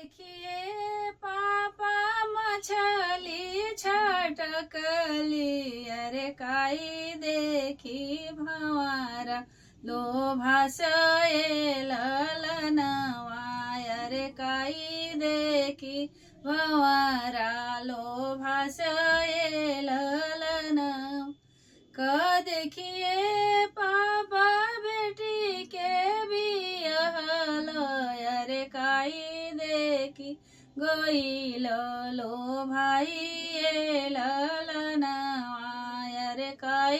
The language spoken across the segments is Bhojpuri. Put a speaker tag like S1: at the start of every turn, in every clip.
S1: देखिए पापा मछली छटकली, अरे काई देखी भंवारा लोभासये ललनवा, अरे काई देखी भंवारा लोभासये ललन। देखिए पापा बेटी के बियाहल, अरे काई देखी गईल लो भाई ललनवा, अरे काई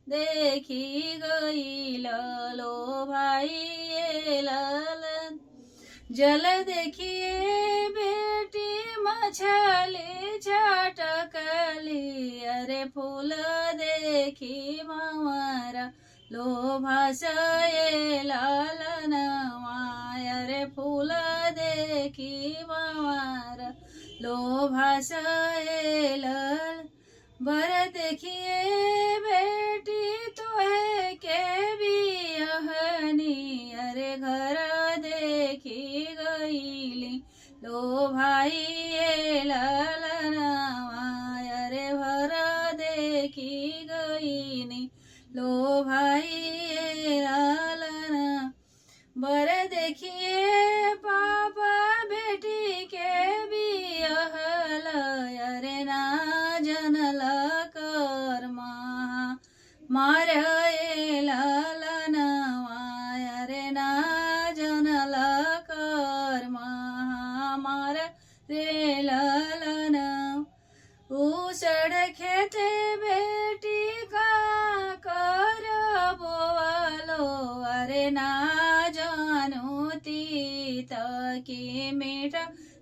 S1: देखी गईल लो भाई ललन। जल देखिए बेटी मछली छटकली, अरे फूल देखी भंवरा लोभासये ललनवा, अरे फूल देखी भंवरा लोभासये ललन। बर देखिए बेटी तोहे के बियहनी, अरे घर देखी गईली लो भाई ललनवा, अरे घर देखी गईनी लो भाई ललन। बर देखिए पापा बेटी के बियहल, अरे ना जनल कर्म मारे ललनवा, अरे ना जनल कर्म मार रे ललन। उसड़ खेते बेटी का कर बोवालो, अरे ना जानो तीत की मीठ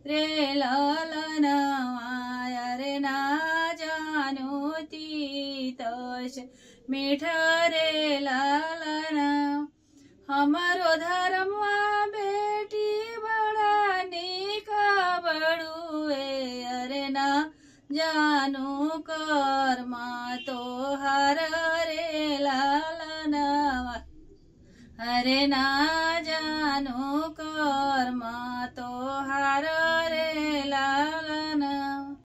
S1: रे ललनवा, अरे ना जानो तीत मीठ रे ललन। हमारो धर्मवा बेटी बड़ा निक बड़ुए, अरे ना जानो कर्मा तोहार रे ललनवा, अरे ना जानो कर्मा तोहार रे ललन।